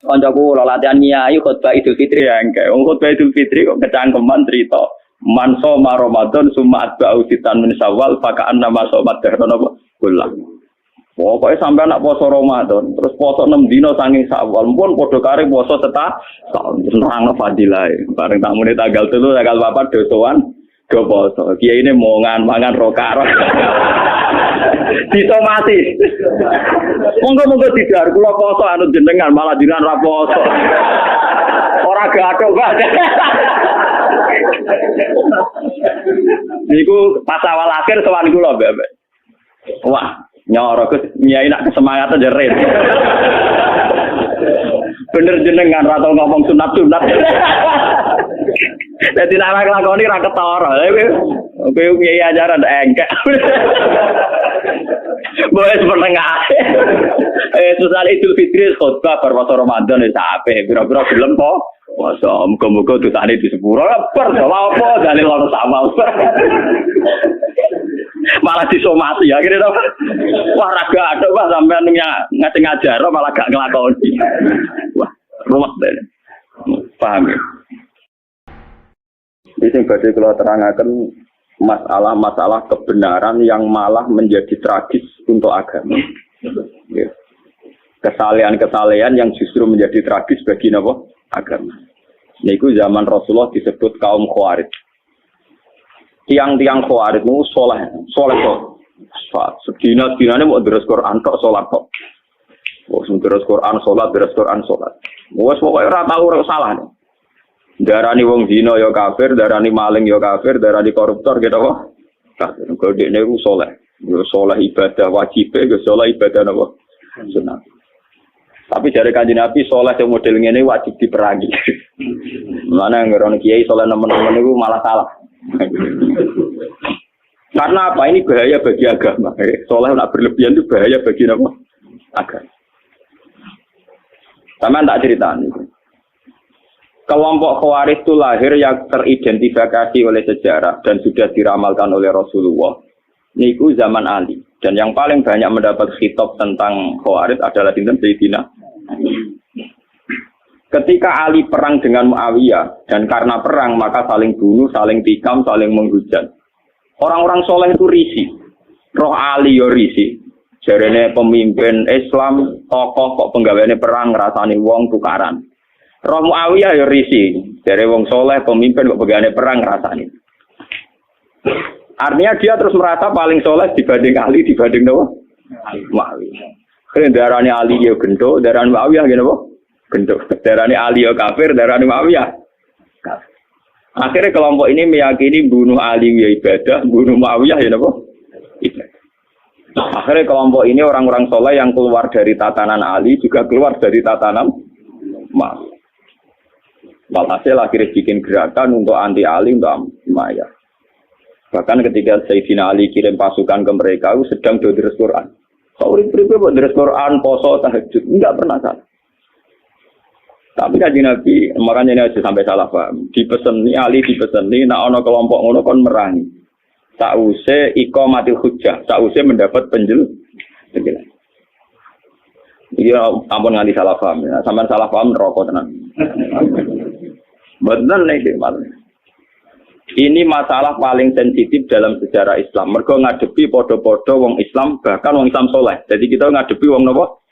Kancaku lho latihan nyai khotbah Idul Fitri ya engke. Wong khotbah Idul Fitri kok kecangkeman cerita. Man shoma Ramadan summa atba'u sitan min Syawal fa ka'anna ma shomat dahran apa kullah. Pokoke sampe anak poso Ramadan, terus poso 6 dina saking Syawal, pun padha kare poso setahun nerangno fadilah. Bareng tak muni tanggal 3 tanggal 4 dosoan do poso. Kiai ini mangan rokar. Disomasi. Monggo-monggo didhar kula poso anut jenengan malah jenengan ra poso. Ora gathok, Pak. Niku pas awal akhir sowan kula, Mbak. Wah, nyoro Gus nyai nak kesemangatan jerit. Bener jenengan ra tau ngomong sunat-sunat. Dadi nek nglakoni ra ketara. Kowe nyai ajaran engkek. Boleh menengah. Susah Idul Fitri khotbah berpuasa Ramadan wis apik. Pira-pira gelem po. Masa muga-muga dosane di sepuro. Per apa dalil ora sama. Malah disomasi akhirnya to. Wah raga ada Pak sampean ngajar malah gak nglakoni. Wah, ruwet deh. Paham ya? Di sini badhe kula terangaken masalah-masalah kebenaran yang malah menjadi tragis untuk agama. Ya. Kesalehan-kesalehan yang justru menjadi tragis bagi agama. Niku zaman Rasulullah disebut kaum Khawarij. Tiang-tiang Khawarij itu soleh kok. Sedina-dinane mau deres Quran tok salat kok. Wes deres Quran salat, deres Quran salat. Wes pokoke ora tau ora salah. Darani wong zina ya kafir, darani maling ya kafir, darani koruptor gitu kok. Kafir. Kok dekne ku saleh. Yo saleh ibadah wajib, yo saleh ibadah napa? Sunat. Tapi dari Kanjeng Nabi saleh sing model ngene wajib diperangi. Mana ngerono kiai saleh nemen-nemen niku malah salah. Karena apa? Ini bahaya bagi agama. Saleh nak berlebihan itu bahaya bagi apa? Agama. Sama tak ceritain. Kelompok Khawarij itu lahir yang teridentifikasi oleh sejarah dan sudah diramalkan oleh Rasulullah. Niku zaman Ali. Dan yang paling banyak mendapat khitab tentang Khawarij adalah Sayyidina Ali. Ketika Ali perang dengan Muawiyah, dan karena perang maka saling bunuh, saling tikam, saling menghujat. Orang-orang soleh itu risih. Roh Ali yo risih. Jarene pemimpin Islam, tokoh kok penggaweane perang ngrasani wong tukaran. Roh Muawiyah ya risih, dari wong soleh pemimpin kok pegane perang rasane. Artinya dia terus merasa paling soleh dibanding Ali, dibanding Muawiyah. Karena darahnya Ali ya gendho, darahnya Muawiyah gini apa? Gendho. Darahnya Ali ya kafir, darahnya Muawiyah kafir. Akhirnya kelompok ini meyakini bunuh Ali ya ibadah, bunuh Muawiyah ya apa? Ibadah. Akhirnya kelompok ini orang-orang soleh yang keluar dari tatanan Ali juga keluar dari tatanan Muawiyah. Walhasil akhirnya bikin gerakan untuk anti Ali, untuk Umayyah. Bahkan ketika Sayyidina Ali kirim pasukan ke mereka, sedang deres Quran. Urip-uripe kok deres Quran, poso, tahajud, enggak pernah salah. Tapi Kanjeng Nabi, makanya ini aja sampai salah paham. Dipeseni Ali, dipeseni, nak ono kelompok ngono kon merangi. Sause iqamatil hujjah, sause mendapat penjelasan. Iya, ampun nganti salah paham. Sampai salah paham neraka tenan. Betul nih, ini masalah paling sensitif dalam sejarah Islam. Mergo ngadepi podo-podo wong Islam, bahkan wong Islam soleh. Jadi kita ngadepi wong nopo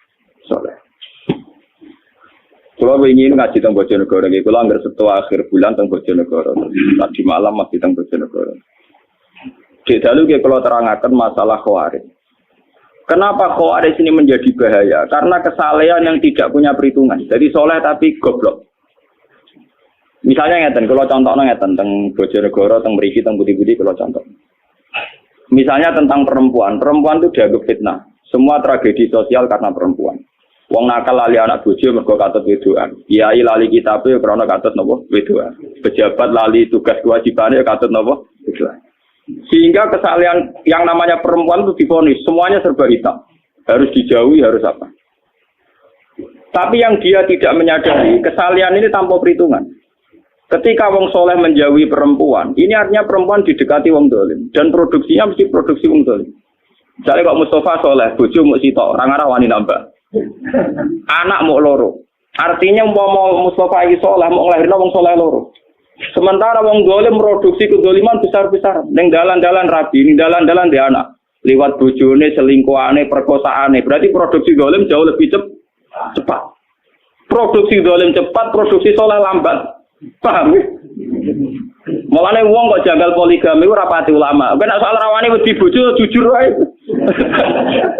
soleh. Kalau ingin ngaji tentang Bojonegoro, kalau anggar setua akhir bulan tentang Bojonegoro, tadi malam masih tentang Bojonegoro. Di dalu kalau terangkan masalah Khawarij. Kenapa Khawarij ini menjadi bahaya? Karena kesalehan yang tidak punya perhitungan. Jadi soleh tapi goblok. Misalnya ngeten, kalau contohnya ngeten tentang Bojonegoro, tentang Mriki, tentang Budi-Budi, kalau contoh. Misalnya tentang perempuan itu dianggap fitnah. Semua tragedi sosial karena perempuan. Wong nakal lali anak bojo mergo katut wedoan. Kiai lali kitabe krana katut napa wedoan. Pejabat lali tugas kewajibane katut napa wedoan. Sehingga kesalahan yang namanya perempuan itu divonis semuanya serba hitam. Harus dijauhi, harus apa. Tapi yang dia tidak menyadari kesalahan ini tanpa perhitungan. Ketika wong soleh menjauhi perempuan, ini artinya perempuan didekati wong dolim dan produksinya mesti produksi wong dolim. Misalnya kok Mustafa soleh, bojo mau sitok, orang arah wani nambah, anak mau loro, Artinya umpama Mustafa iki saleh mau nglahirno wong saleh loro. Sementara wong dolim produksi kedoliman besar-besar. Ning dalan-dalan rabi, ning dalan-dalan dia anak. Liwat bojone, selingkuhane, perkosaane. Berarti produksi dolim jauh lebih cepat. Produksi dolim cepat, produksi saleh lambat. Paham ya? Mulane wong kok janggal poligami ora pati ulama. Nek soal rawani wedi bojo jujur wae.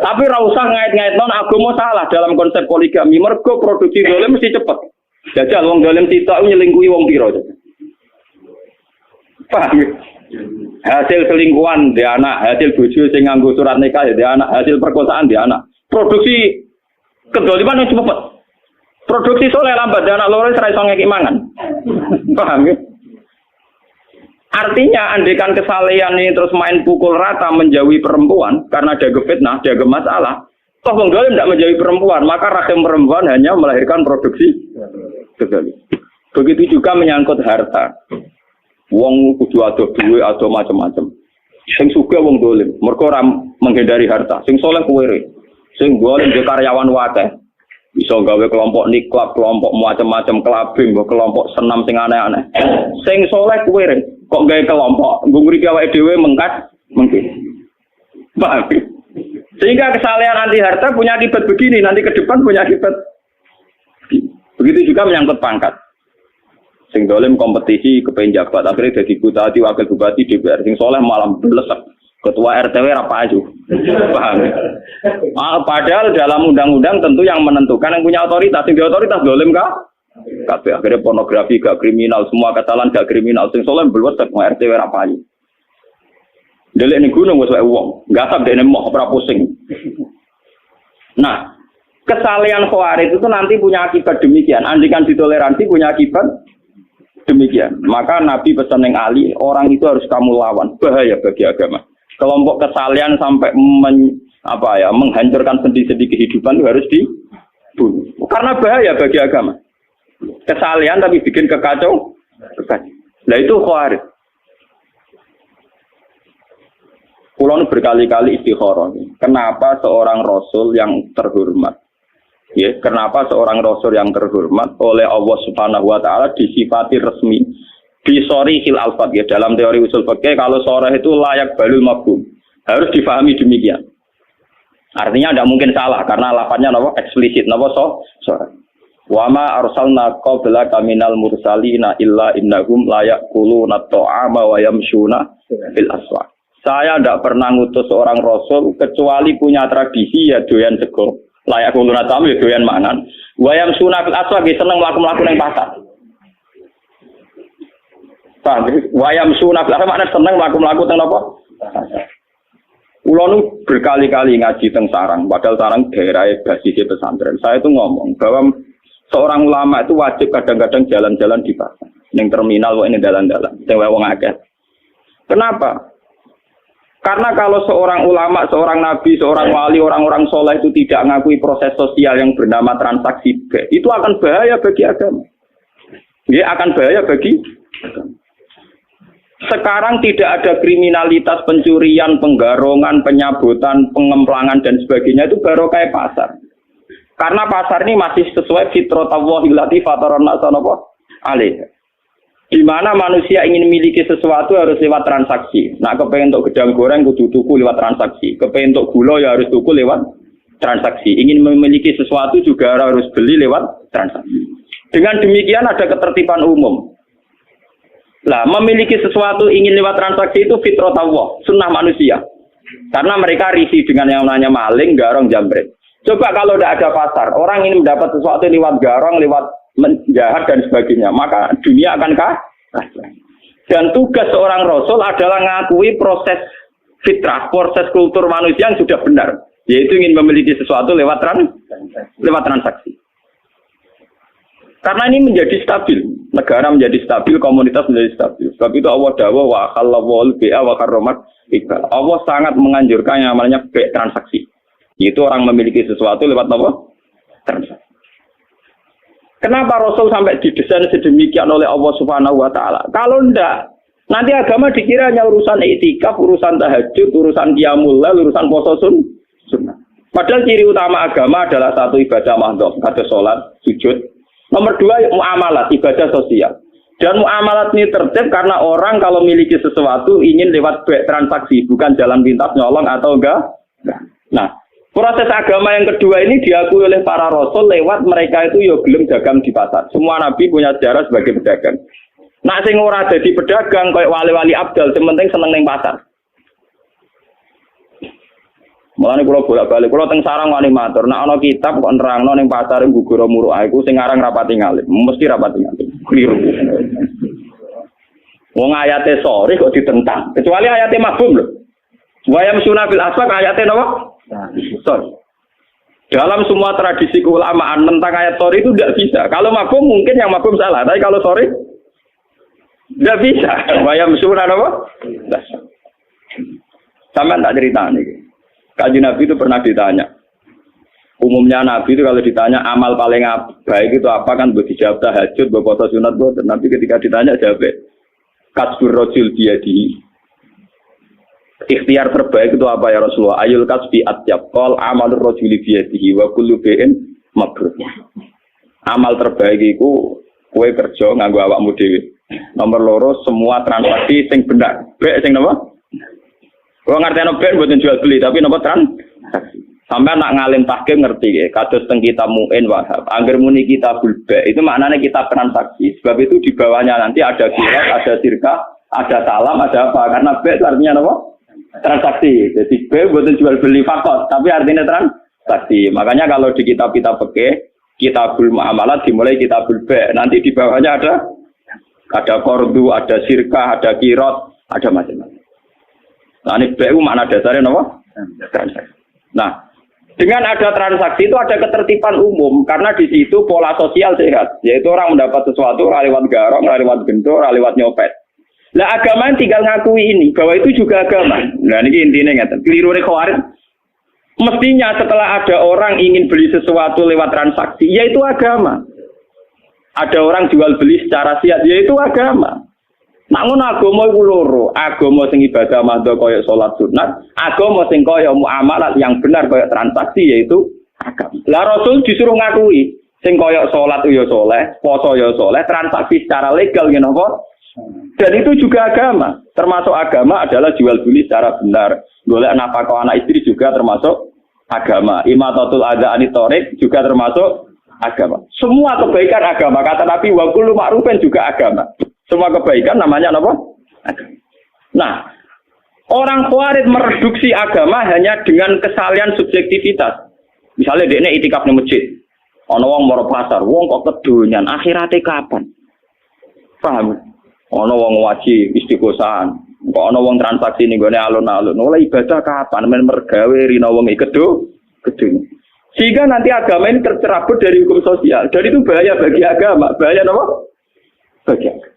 Tapi ora usah ngait-ngaitno agama salah dalam konsep poligami. Mergo produksi dolim mesti cepet. Jajal wong dolim sitok nyelingkuhi wong pira. Paham ya? Hasil selingkuhan dia anak, hasil bojo sing nganggo surat nikah dia anak, hasil perkosaan dia anak. Produksi kedoliman yang cepet. Produksi soleh lambat dia anak loro ora iso ngeki mangan. Paham ya? Artinya andekan kesalehan ini terus main pukul rata menjauhi perempuan karena ada fitnah, ada masalah. Toh wong dolim tidak menjauhi perempuan, maka rahim perempuan hanya melahirkan produksi kezalim. Begitu juga menyangkut harta. Wong kudu ado duwe ado macam-macam. Sing sugih wong dolim, mergo ora menghindari harta. Sing saleh kuwere. Sing dolim dhe karyawan wae. Bisa gawe kelompok niklab, kelompok macam-macam kelabing, kelompok senam sing aneh-aneh. Sing saleh kuwere. Kok gawe kelompok, nguripi awake dhewe mengkat mungkin. Paham? Sehingga kesalehan anti harta punya akibat begini, nanti ke depan punya akibat. Begitu juga menyangkut pangkat. Sing dolim kompetisi kepengen jabat, akhirnya jadi bupati, wakil bupati, DPR. Sing soleh malam belesek. Ketua RTW apa aja. Paham? Padahal dalam undang-undang tentu yang menentukan yang punya otoritas. Sing otoritas dolim kah? Kabeh akhirnya pornografi gak kriminal, semua kesalahan gak kriminal. Sing soleh belesek mau RTW apa aja. Delik ning gunung wis wae wong, gasap dene moh ora pusing. Nah, kesalehan khawarij itu nanti punya akibat demikian. Andikan ditoleransi punya akibat demikian. Maka Nabi pesan ning Ali, orang itu harus kamu lawan. Bahaya bagi agama. Kelompok kesalehan sampai menghancurkan sendi-sendi kehidupan itu harus dibunuh. Karena bahaya bagi agama. Kesalehan tapi bikin kekacau. Nah itu khawarij. Kulo berkali-kali istikharah. Kenapa seorang rasul yang terhormat? Ya, kenapa seorang rasul yang terhormat oleh Allah Subhanahu wa taala disifati resmi di sorihil alfat ya dalam teori usul fikih kalau sorah itu layak balul mafhum. Harus difahami demikian. Artinya tidak mungkin salah karena lafadznya napa eksplisit napa sorah. Wa ma arsalna qablaka minal mursalina illa innahum layakuluna ta'ama wa yamshuna fil aswaq. Saya tidak pernah ngutus seorang rasul kecuali punya tradisi ya doyan sego. Layak kuluna tamu ya doyan mangan. Wayam sunafil aswaq seneng mlaku-mlaku ning pasar. Paham? Wayam sunafil aswaq maknane seneng mlaku-mlaku teng napa? Kula nu berkali-kali ngaji teng Sarang, padahal Sarang daerah basis pesantren. Saya itu ngomong bahwa seorang ulama itu wajib kadang-kadang jalan-jalan di pasar. Ning terminal kok ini dalan-dalan, sing wong akeh. Kenapa? Karena kalau seorang ulama, seorang nabi, seorang wali, orang-orang soleh itu tidak mengakui proses sosial yang bernama transaksi, itu akan bahaya bagi agama. Ya, akan bahaya bagi agama. Sekarang tidak ada kriminalitas pencurian, penggarongan, penyabutan, pengemplangan dan sebagainya itu baru kayak pasar. Karena pasar ini masih sesuai fitratallahi allati fataran nasa alaiha. Di mana manusia ingin memiliki sesuatu harus lewat transaksi. Nah, kepengen untuk gedang goreng kudu tuku lewat transaksi. Kepengen untuk gula ya harus tuku lewat transaksi. Ingin memiliki sesuatu juga harus beli lewat transaksi. Dengan demikian ada ketertiban umum. Lah, memiliki sesuatu ingin lewat transaksi itu fitrah Allah, sunnah manusia. Karena mereka risih dengan yang namanya maling, garong, jambret. Coba kalau tidak ada pasar, orang ingin mendapat sesuatu lewat garong, lewat menjahat dan sebagainya, maka dunia akan kacau. Dan tugas seorang rasul adalah mengakui proses fitrah, proses kultur manusia yang sudah benar, yaitu ingin memiliki sesuatu lewat transaksi. Karena ini menjadi stabil, negara menjadi stabil, komunitas menjadi stabil. Sebab itu Allah dawuh wa khalawul bi'a wa karramat iqbal. Allah sangat menganjurkan yang namanya transaksi. Yaitu orang memiliki sesuatu lewat apa? Transaksi. Kenapa Rasul sampai didesain sedemikian oleh Allah Subhanahu wa taala? Kalau enggak, nanti agama dikira hanya urusan iktikaf, urusan tahajud, urusan qiyamul lail, urusan puasa sunnah. Padahal ciri utama agama adalah satu ibadah mahdhah, ada salat, sujud, Nomor 2 muamalat, ibadah sosial. Dan muamalat ini tertib karena orang kalau memiliki sesuatu ingin lewat transaksi, bukan jalan pintas nyolong atau enggak. Nah, proses agama yang kedua ini diakui oleh para rasul lewat mereka itu yo gelem dagang di pasar. Semua nabi punya sejarah sebagai pedagang. Nah, sing ora dadi pedagang kayak wali-wali abdal, sing penting seneng ning pasar. Mulane kula bolak-balik, kula teng sarang wani matur, nek ana kitab kok nerangno ning pasar gugur muruk iku sing aran rapati ngalim, mesti rapati ngalim. Kliru. Wong ayate sore kok ditentang, kecuali ayate mabum lho. Wa yamsuna bil aswaq ayate napa? Sorry. Dalam semua tradisi keulamaan tentang ayat sorry itu tidak bisa. Kalau mabum mungkin yang mabum salah, tapi kalau sorry tidak bisa. Wa yamsuna napa? Sampeyan tak cerita nih. Kanjeng Nabi itu pernah ditanya. Umumnya Nabi itu kalau ditanya amal paling baik itu apa kan buat dijawab tahajud, buat puasa sunat, buat Nabi ketika ditanya jawab kasbur rajul biyadihi. Ikhtiar terbaik itu apa ya Rasulullah? Ayul kasbi atyab qol amalur rajuli biyadihi wa kullu bi'in mabrur. Amal terbaik itu kowe kerja nganggo awakmu dhewe. Nomor loro semua transaksi sing benar. Bek sing napa? Kalau ngerti ben buatan jual beli, tapi nopo transaksi. Sampai nak ngalim tahkim ngerti ya. Kados teng kita mu'in wahab. Angger muni kita bulba itu maknanya kita transaksi. Sebab itu di bawahnya nanti ada kirat, ada sirka, ada salam, ada apa? Karena B itu artinya nopo transaksi. Jadi B buatan jual beli fakot, tapi artinya transaksi. Makanya kalau di kitab kita pakai kitabul muamalat dimulai kitabul B. Nanti di bawahnya ada kordu, ada sirka, ada kirot, ada macam-macam. Nah, ini BU makna dasarnya apa? Transaksi. Nah, dengan ada transaksi itu ada ketertiban umum karena di situ pola sosial sehat, yaitu orang mendapat sesuatu lewat garong, lewat gendor, lewat nyopet. Lah agama tinggal ngakui ini bahwa itu juga agama. Nah, ini intinya ngeten. Keliru Khawarij. Mestinya setelah ada orang ingin beli sesuatu lewat transaksi, yaitu agama. Ada orang jual beli secara siat, yaitu agama. Namun agama iku loro, agama sing ibadah madha kaya salat sunat, agama sing kaya muamalat yang benar kaya transaksi yaitu agama. Lah Rasul disuruh ngakui sing kaya salat ya saleh, puasa ya saleh, transaksi secara legal ngene apa? Dan itu juga agama. Termasuk agama adalah jual beli secara benar. Golek nafkah anak istri juga termasuk agama. Imatatul adza anitorik juga termasuk agama. Semua kebaikan agama. Kata Nabi wa kullu ma'rufin juga agama. Semua kebaikan namanya apa? Nah, orang Khawarij mereduksi agama hanya dengan kesalahan subjektivitas. Misalnya dia ini itikaf di masjid, ono wong moro pasar, wong kok kedonyan, akhirate kapan? Paham? Ono wong waji istiqosahan, kok ono wong transaksi ning gone alun-alun, oleh ibadah kapan? Men mergawe rina wong kedonyan. Sehingga nanti agama ini tercerabut dari hukum sosial. Dan itu bahaya bagi agama. Bahaya apa? Bagi agama.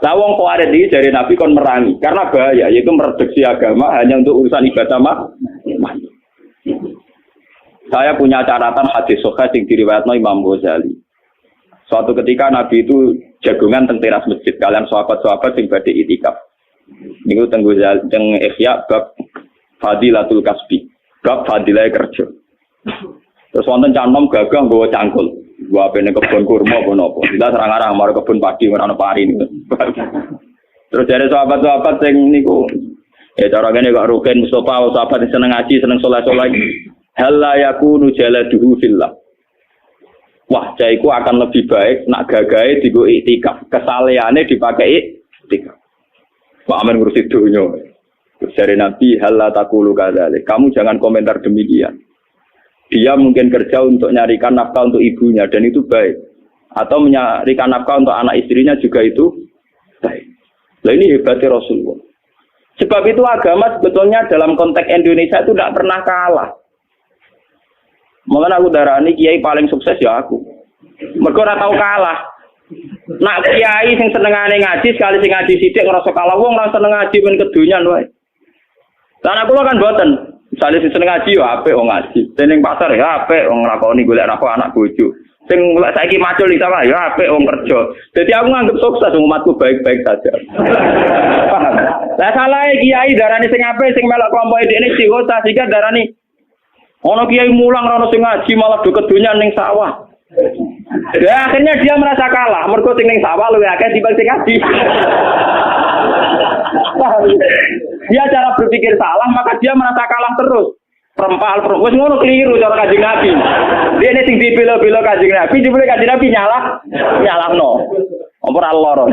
Lah wong Khawarij iki dari Nabi kon merangi karena bahaya yaitu mereduksi agama hanya untuk urusan ibadah mah. Saya punya catatan hadis sahih sing diriwayatno Imam Ghazali. Suatu ketika Nabi itu jagungan teng teras masjid kalian sahabat-sahabat sing badhe itikaf. Niku teng Ghazali teng Ihya bab Fadilatul Kasbi, bab fadilah kerja. Terus wonten canom gagah nggawa cangkul. Gua apene kebun kurma apa napa. Kita serang-arang marang kebun padi ora ana pari niku. Terus dari sahabat-sahabat sing niku cara ngene kok Rukin Mustofa sahabat seneng ngaji, seneng saleh-saleh. Hal la yakunu jaladuhu fillah. Wah, caiku akan lebih baik nak gagahe digo iktikaf. Kesaleane dipakai iktikaf. Pak Amin ngurusi dunya. Terus dari Nabi hal la taqulu kadzalik. Kamu jangan komentar demikian. Dia mungkin kerja untuk nyarikan nafkah untuk ibunya dan itu baik. Atau menyarikan nafkah untuk anak istrinya juga itu baik. Nah ini hebatnya Rasulullah. Sebab itu agama sebetulnya dalam konteks Indonesia itu tidak pernah kalah. Makanya aku darani kiai paling sukses ya aku. Mergo ora tau kalah. Nak kiai sing senengane ngaji sekali sing ngaji sithik ngrasa kalah wong ora seneng ngaji men kedonyan wae. Lan aku kan mboten. Misalnya sing seneng ngaji yo apik wong ngaji. Sing ning pasar ya apik wong nglakoni golek nafkah anak bojo. Sing saiki macul iki sama ya apik wong kerja. Dadi aku nganggep sukses umatku baik-baik saja. Paham? Lah salah kiai darani sing apik sing melok kelompoke dekne dikota sehingga darani ono kiai mulang ora ono sing ngaji malah do kedonyan ning sawah. Ya akhirnya dia merasa kalah. Mergo sing ning sawah luwih akeh dibanding sing ngaji. Dia cara berpikir salah, maka dia merasa kalah terus. Perempal wis ngono keliru cara Kanjeng Nabi. Dia nek sing dibela-bela Kanjeng Nabi, jebule Kanjeng Nabi nyalahno. Ora lara.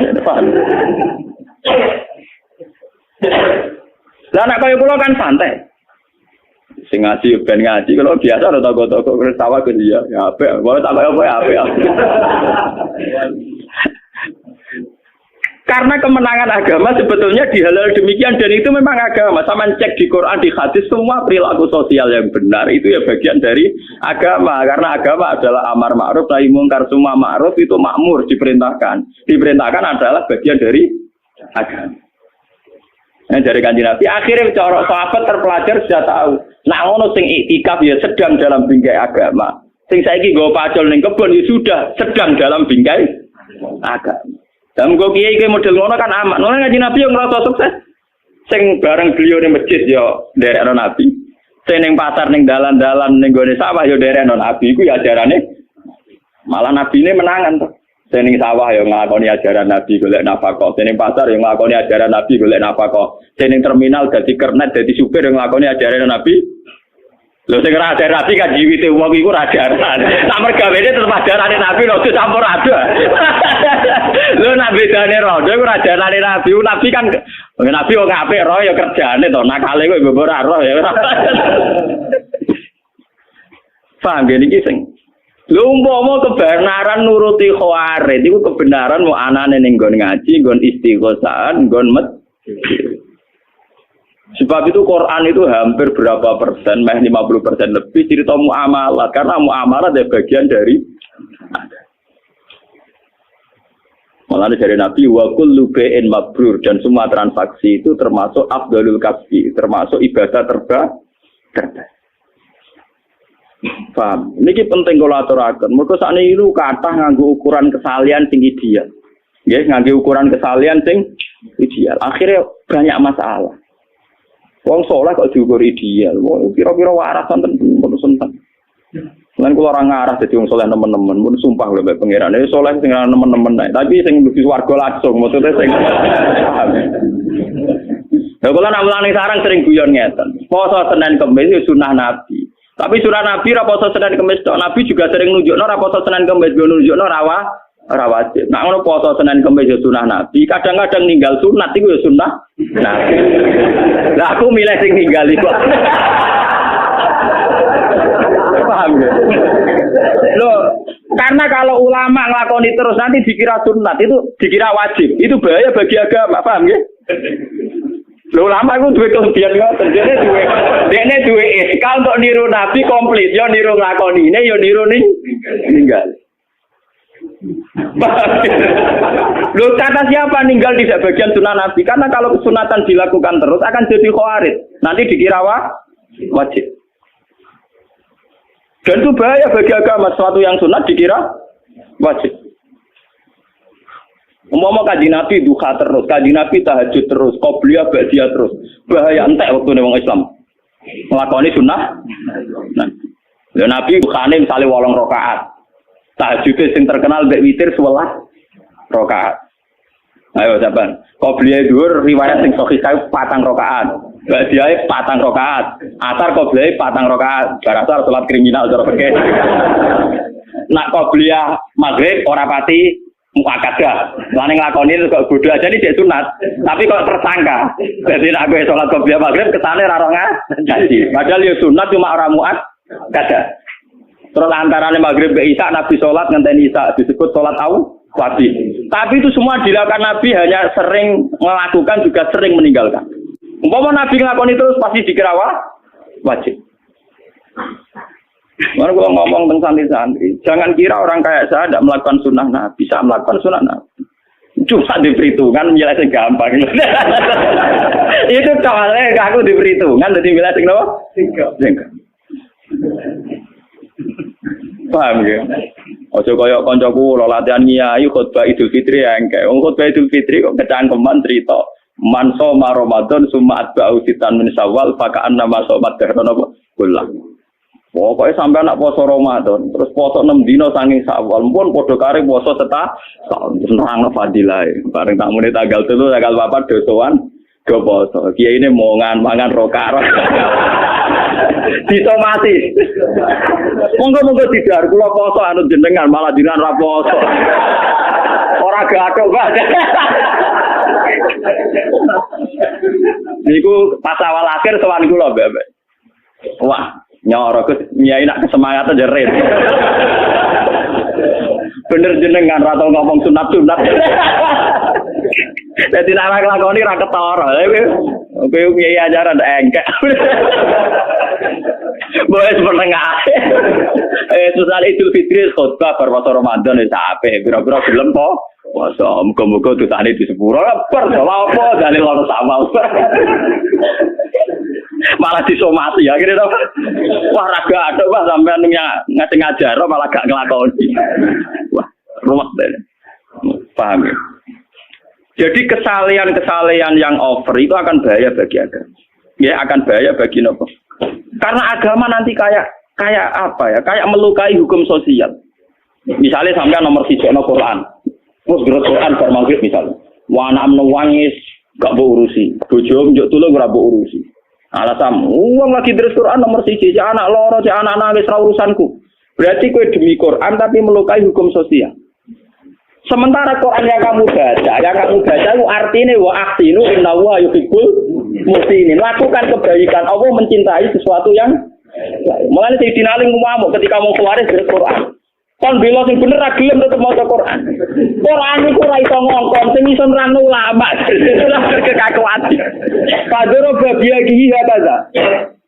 Lah nek kaya kula kan santai. Sing ngaji ben ngaji kalau biasa ora toko-toko sawah ke dia. Ya apik, wae tak kaya apa apik. Karena kemenangan agama sebetulnya dihalal demikian dan itu memang agama. Sama cek di Quran, di hadis, semua perilaku sosial yang benar itu ya bagian dari agama. Karena agama adalah amar ma'ruf nahi mungkar, semua ma'ruf itu makmur diperintahkan. Diperintahkan adalah bagian dari agama. Nah, dari Kanjeng Nabi akhirnya cara sahabat terpelajar sudah tahu. Nah ngono sing iktikaf ya sedang dalam bingkai agama. Sing saiki nggo pacul ning kebon ya sudah sedang dalam bingkai agama. Dan kok kiai model ngono kan aman. Nang Kanjeng Nabi yang ngerasa sukses. Sing bareng beliau ning masjid ya nderekno Nabi. Sing ning pasar ning dalan-dalan ning gone sawah ya nderekno Nabi iku ya ajarane malah nabine menangan to. Sing ning sawah ya nglakoni ajaran Nabi golek nafkah. Sing ning pasar ya nglakoni ajaran Nabi golek nafkah. Sing ning terminal dadi kernet dadi supir ya nglakoni ajaran Nabi. Lho sing ora ajaran Nabi kan jiwite wong iku ora ajaran. Sak mergawene tetep ajarane Nabi lho campur aduk. Lho nek bedane rodo iku ora ajarane Nabi. Nabi kan Nabi wong apik roh ya kerjane to. Nakale kok mbok ora roh ya. Paham iki sing lho umpama kebenaran nuruti khawarid iku kebenaran mau anane ning nggon ngaji, nggon istighosah, nggon sebab itu Quran itu hampir berapa persen, 50% lebih cerita muamalah karena muamalah adalah bagian dari malah dari Nabi wa kullu bai'in mabrur dan semua transaksi itu termasuk afdalul kasbi, termasuk ibadah terbaik. Paham? Niki penting kula aturaken. Mergo sakniki niku kathah nganggo ukuran kesalian sing ideal. Nggih, nganggo ukuran kesalian sing ideal. Akhirnya banyak masalah. Wong saleh kok diukur ideal. Wong kira-kira waras wonten seneng. Lan kula ora ngarah dadi wong saleh nemen-nemen, mun sumpah lho mbek pangeran. Saleh sing nemen-nemen ae, tapi sing mlebu swarga langsung, maksudnya sing paham. Lah kula nak mulane sarang sering guyon ngeten. Poso Senin Kamis itu sunah Nabi. Tapi sunah Nabi ra poso Senin Kamis tok. Nabi juga sering nunjukno ra poso Senin Kamis, yo nunjukno ora wajib. Nek ngono poso Senin Kamis yo sunah Nabi, kadang-kadang ninggal sunat iku yo sunah Nabi. Lah aku milih sing ninggal iku. Paham ya? Loh, karena kalau ulama nglakoni terus nanti dikira sunat, itu dikira wajib. Itu bahaya bagi agama, paham ya? Lho ulama iku duwe kelebihan ngoten, dene duwe iskal untuk niru Nabi komplit, yo niru nglakonine, yo niru ninggal. Lho kata siapa ninggal tidak bagian sunah Nabi? Karena kalau kesunatan dilakukan terus akan jadi khawarij. Nanti dikira wajib. Dan itu bahaya bagi agama, sesuatu yang sunat dikira wajib. Umpama Kanjeng Nabi duha terus, Kanjeng Nabi tahajud terus, qobliyah ba'diyah terus. Bahaya entek waktu wong Islam. Nglakoni sunah. Nah, Nabi duhane misale 8 rakaat. Tahajud sing terkenal mbek witir 11 rakaat. Ayo sampean. Qobliyah dhuwur riwayat sing sahih 4 rakaat. Ba'diyah 4 rakaat. Asar qobliyah 4 rakaat. Barasar salat kriminal cara fikih. Nak qobliyah maghrib ora pati muakadah. Lane nglakoni kok bodho aja iki sunat, tapi kok tersangka. Dadi nek kowe salat qobliyah maghrib ketane ra ora ngaji. Padahal ya sunat cuma ora muakadah. Terus antarane maghrib ke isya Nabi salat ngenteni isya disebut salat wajib. Tapi itu semua dilakukan Nabi hanya sering melakukan juga sering meninggalkan. Umpama Nabi nglakoni terus pasti dikira wajib. Mana kalau ngomong tentang santri-santri, jangan kira orang kayak saya tidak melakukan sunnah Nabi, bisa melakukan sunnah Nabi. Cuma diperhitungkan, menjelaskan gampang. Itu soalnya aku diperhitungkan, jadi menjelaskan apa? Tinggal. Paham ya? Ojo koyok koncoku lo latihan nyai khutbah Idul Fitri yang kayak khutbah Idul Fitri kok kecangkeman cerita man soma Ramadan summa atba'u sitan min Syawal fakaan nama somat dahron apa? Ulang. Pokoknya sampai anak poso Ramadan, terus poso 6 dino saking Syawal, pun padha kare poso setahun nerangno fadilah. Bareng tak muni tanggal 3 tanggal 4 dosoan go poso. Kiai ini mau mangan rokaro. Ditomati. Monggo-monggo didar kula poso anu jenengan malah jenengan ra poso. Ora gathok banget. Niku pas awal akhir sowan kula, Mbak. Wah, nyoro Gus nyai nak kesemangatan jerit. Bener jenengan ra tau ngomong sunat-sunat. Dadi nek nglakoni ra ketara. Kowe nyai ajaran engkek. Boleh menengah. Susah Idul Fitri khotbah berpuasa Ramadan wis apik. Pira-pira gelem po. Puasa muga-muga dosane di sepuro. Per apa dalil ono sama. Malah disomasi ya kira to. Wah raga ada wah sampean ngajar malah gak nglakoni. Wah, ruwet deh. Paham ya? Jadi kesalehan-kesalehan yang over itu akan bahaya bagi agama. Ya akan bahaya bagi nopo. Karena agama nanti kayak apa ya? Kayak melukai hukum sosial. Misalnya sampean nomor 1 no Quran. Terus gerak Quran bar maghrib misalnya. Wa anak menangis gak mbok urusi. Bojo njuk tulung ora mbok urusi. Alasan uang lagi terus Quran nomor 1, cek anak loro, cek anak nangis ra urusanku. Berarti kowe demi Quran tapi melukai hukum sosial. Sementara Quran yang kamu baca itu artinya wa ahsinu innallaha yuhibbul muhsinin. Lakukan kebaikan. Allah mencintai sesuatu yang mulane Sayyidina Ali ngomong ketika mau keluar dari Quran. Kon bela sing bener ra gelem tetep maca Quran. Quran iku ora iso ngongkon, sing iso nerangno ulama. Kekakuan. Padoro babiyahi kaza.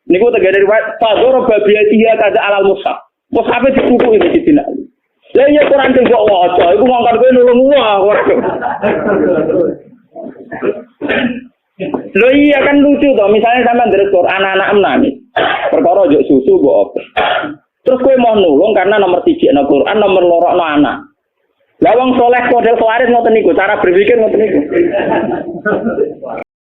Niku tegere riwayat padoro babiyahi kaza alal mushaf. Mushaf dikuku iki Sayyidina Ali. Lah iya Quran sing kok waca, iku ngongkon kowe nulung wae. Lho iya kan lucu toh, misalnya sampean ndres Quran anak nangis. Perkara njuk susu mbok opo. Terus kowe mau nulung karena nomor 3 no Quran, nomor 2 no anak. Lah wong saleh model waris ngoten niku, cara berpikir ngoten niku.